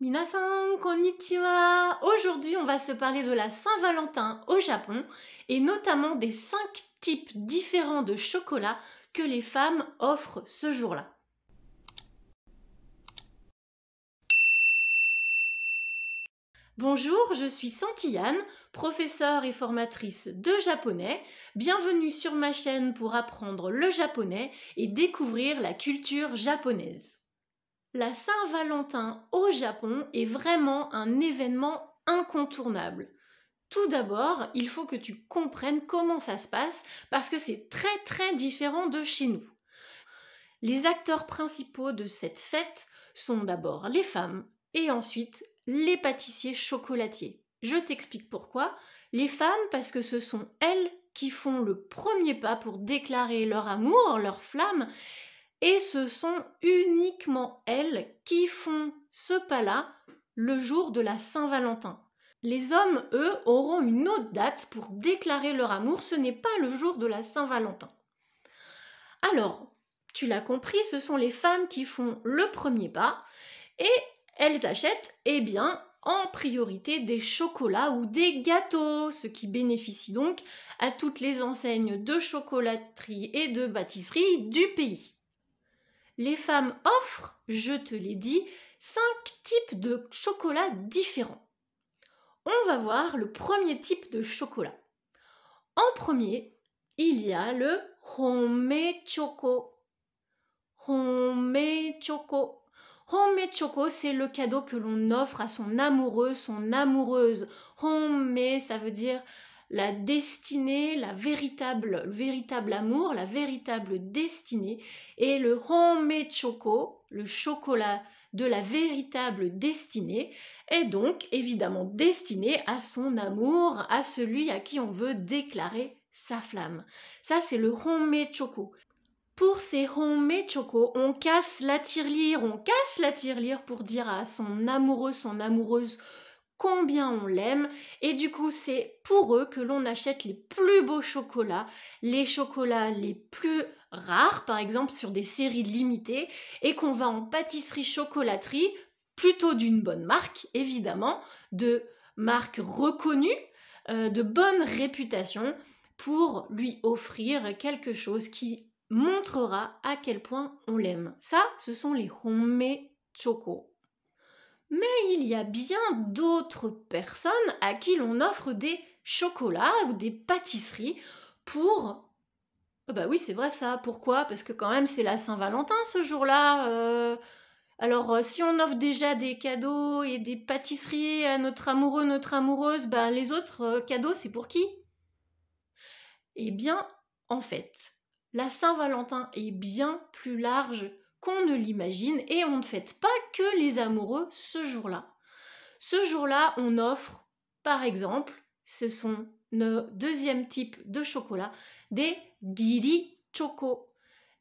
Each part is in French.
Minasan, konnichiwa! Aujourd'hui, on va se parler de la Saint-Valentin au Japon et notamment des 5 types différents de chocolat que les femmes offrent ce jour-là. Bonjour, je suis Santillane, professeure et formatrice de japonais. Bienvenue sur ma chaîne pour apprendre le japonais et découvrir la culture japonaise. La Saint-Valentin au Japon est vraiment un événement incontournable. Tout d'abord, il faut que tu comprennes comment ça se passe parce que c'est très différent de chez nous. Les acteurs principaux de cette fête sont d'abord les femmes et ensuite les pâtissiers chocolatiers. Je t'explique pourquoi. Les femmes parce que ce sont elles qui font le premier pas pour déclarer leur amour, leur flamme. Et ce sont uniquement elles qui font ce pas-là le jour de la Saint-Valentin. Les hommes, eux, auront une autre date pour déclarer leur amour, ce n'est pas le jour de la Saint-Valentin. Alors, tu l'as compris, ce sont les femmes qui font le premier pas et elles achètent, en priorité des chocolats ou des gâteaux, ce qui bénéficie donc à toutes les enseignes de chocolaterie et de pâtisserie du pays. Les femmes offrent, je te l'ai dit, 5 types de chocolat différents. On va voir le premier type de chocolat. En premier, il y a le Honme Choco. Honme Choco. Honme Choco, c'est le cadeau que l'on offre à son amoureux, son amoureuse. Honme, ça veut dire la destinée, le véritable amour, la véritable destinée. Et le Honme Choco, le chocolat de la véritable destinée, est donc évidemment destiné à son amour, à celui à qui on veut déclarer sa flamme. Ça, c'est le Honme Choco. Pour ces Honme Choco, on casse la tirelire pour dire à son amoureux, son amoureuse, combien on l'aime, et du coup c'est pour eux que l'on achète les plus beaux chocolats, les chocolats les plus rares, par exemple sur des séries limitées, et qu'on va en pâtisserie-chocolaterie, plutôt d'une bonne marque, évidemment, de marque reconnue, de bonne réputation, pour lui offrir quelque chose qui montrera à quel point on l'aime. Ça, ce sont les Honme Choco. Mais il y a bien d'autres personnes à qui l'on offre des chocolats ou des pâtisseries pour... Bah oui, c'est vrai ça. Pourquoi? Parce que quand même, c'est la Saint-Valentin ce jour-là. Alors, si on offre déjà des cadeaux et des pâtisseries à notre amoureux, notre amoureuse, bah les autres cadeaux, c'est pour qui? Eh bien, en fait, la Saint-Valentin est bien plus large qu'on ne l'imagine et on ne fête pas que les amoureux ce jour-là. Ce jour-là, on offre, par exemple, ce sont nos deuxième type de chocolat, des giri choco.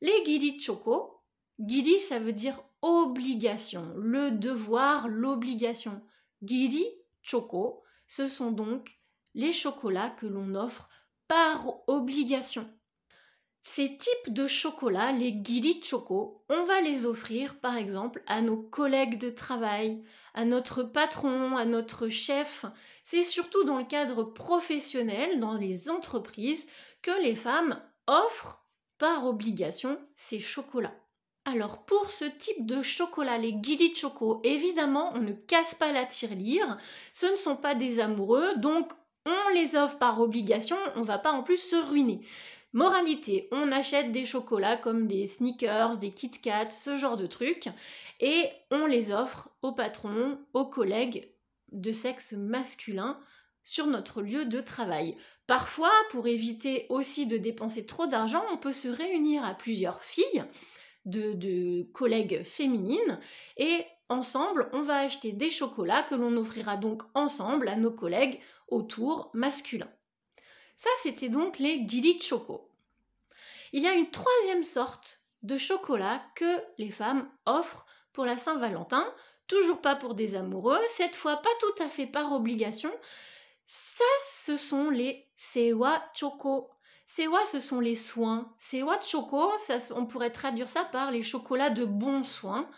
Les giri choco, giri ça veut dire obligation, le devoir, l'obligation. Giri choco, ce sont donc les chocolats que l'on offre par obligation. Ces types de chocolat, les giri choco, on va les offrir par exemple à nos collègues de travail, à notre patron, à notre chef. C'est surtout dans le cadre professionnel, dans les entreprises, que les femmes offrent par obligation ces chocolats. Alors pour ce type de chocolat, les giri choco, évidemment on ne casse pas la tirelire, ce ne sont pas des amoureux, donc on les offre par obligation, on ne va pas en plus se ruiner. Moralité, on achète des chocolats comme des Snickers, des Kit Kat, ce genre de trucs, et on les offre aux patrons, aux collègues de sexe masculin sur notre lieu de travail. Parfois, pour éviter aussi de dépenser trop d'argent, on peut se réunir à plusieurs filles de collègues féminines et ensemble, on va acheter des chocolats que l'on offrira donc ensemble à nos collègues autour masculins. Ça, c'était donc les giri choco. Il y a une troisième sorte de chocolat que les femmes offrent pour la Saint-Valentin, toujours pas pour des amoureux, cette fois pas tout à fait par obligation. Ça, ce sont les sewa choco. Sewa, ce sont les soins. Sewa choco, on pourrait traduire ça par les chocolats de bons soins.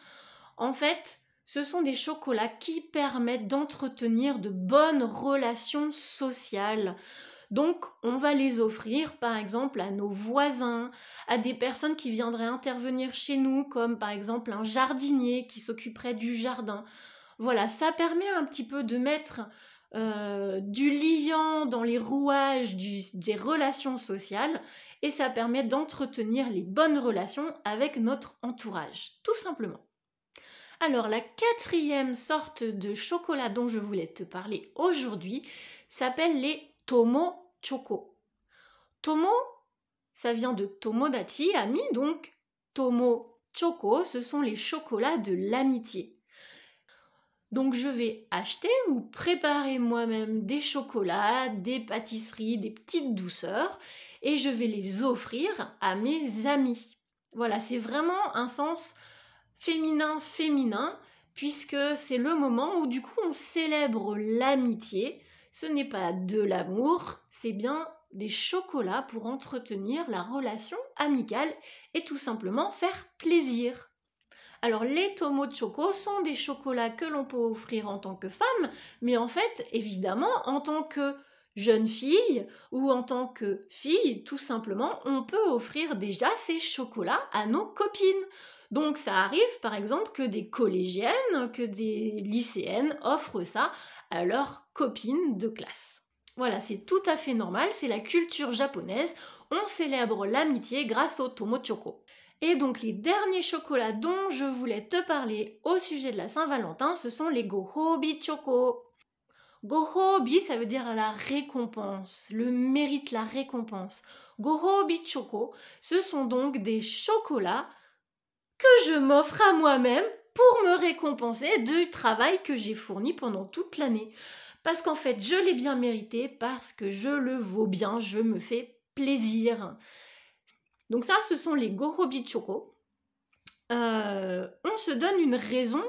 En fait, ce sont des chocolats qui permettent d'entretenir de bonnes relations sociales. Donc, on va les offrir, par exemple, à nos voisins, à des personnes qui viendraient intervenir chez nous, comme par exemple un jardinier qui s'occuperait du jardin. Voilà, ça permet un petit peu de mettre du liant dans les rouages des relations sociales et ça permet d'entretenir les bonnes relations avec notre entourage, tout simplement. Alors, la quatrième sorte de chocolat dont je voulais te parler aujourd'hui s'appelle les Tomo Choco. Tomo, ça vient de Tomodachi, ami, donc Tomo Choco, ce sont les chocolats de l'amitié. Donc je vais acheter ou préparer moi-même des chocolats, des pâtisseries, des petites douceurs et je vais les offrir à mes amis. Voilà, c'est vraiment un sens féminin puisque c'est le moment où du coup on célèbre l'amitié. Ce n'est pas de l'amour, c'est bien des chocolats pour entretenir la relation amicale et tout simplement faire plaisir. Alors les Tomo Choco sont des chocolats que l'on peut offrir en tant que femme, mais en fait, évidemment, en tant que jeune fille ou en tant que fille, tout simplement, on peut offrir déjà ces chocolats à nos copines. Donc ça arrive par exemple que des collégiennes, que des lycéennes offrent ça à leurs copines de classe. Voilà, c'est tout à fait normal, c'est la culture japonaise, on célèbre l'amitié grâce au Tomo Choco. Et donc les derniers chocolats dont je voulais te parler au sujet de la Saint-Valentin, ce sont les Gohobi Choco. Gohobi, ça veut dire la récompense, le mérite, la récompense. Gohobi Choco, ce sont donc des chocolats que je m'offre à moi-même pour me récompenser du travail que j'ai fourni pendant toute l'année. Parce qu'en fait, je l'ai bien mérité, parce que je le vaux bien, je me fais plaisir. Donc ça, ce sont les Gohobi Choco. On se donne une raison,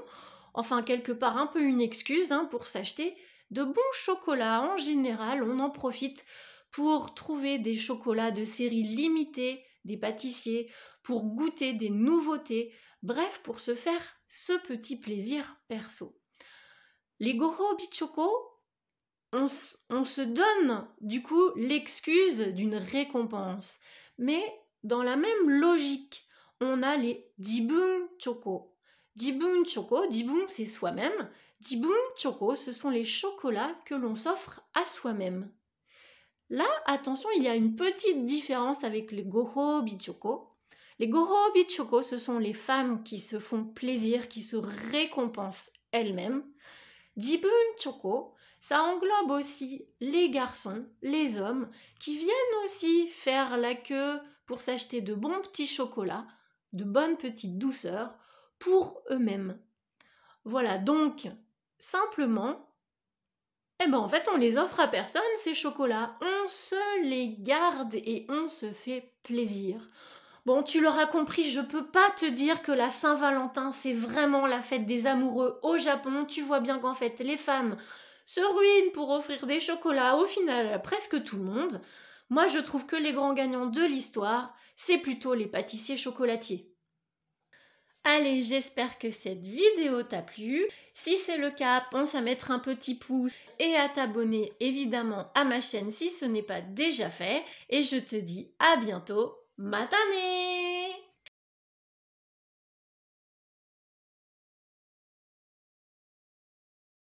enfin quelque part un peu une excuse pour s'acheter de bons chocolats. En général, on en profite pour trouver des chocolats de série limitée, des pâtissiers, pour goûter des nouveautés, bref, pour se faire ce petit plaisir perso. Les Gohobi Choco, on se donne du coup l'excuse d'une récompense, mais dans la même logique, on a les Jibun Choco. Jibun Choco, Jibun c'est soi-même. Jibun Choco, ce sont les chocolats que l'on s'offre à soi-même. Là, attention, il y a une petite différence avec les Gohobi Choco. Les Gohobi Choco, ce sont les femmes qui se font plaisir, qui se récompensent elles-mêmes. Jibun Choco, ça englobe aussi les garçons, les hommes, qui viennent aussi faire la queue pour s'acheter de bons petits chocolats, de bonnes petites douceurs pour eux-mêmes. Voilà, donc, simplement, en fait, on les offre à personne, ces chocolats. On se les garde et on se fait plaisir. Bon, tu l'auras compris, je peux pas te dire que la Saint-Valentin, c'est vraiment la fête des amoureux au Japon. Tu vois bien qu'en fait, les femmes se ruinent pour offrir des chocolats, au final, à presque tout le monde. Moi, je trouve que les grands gagnants de l'histoire, c'est plutôt les pâtissiers chocolatiers. Allez, j'espère que cette vidéo t'a plu. Si c'est le cas, pense à mettre un petit pouce et à t'abonner évidemment à ma chaîne si ce n'est pas déjà fait. Et je te dis à bientôt. Matane!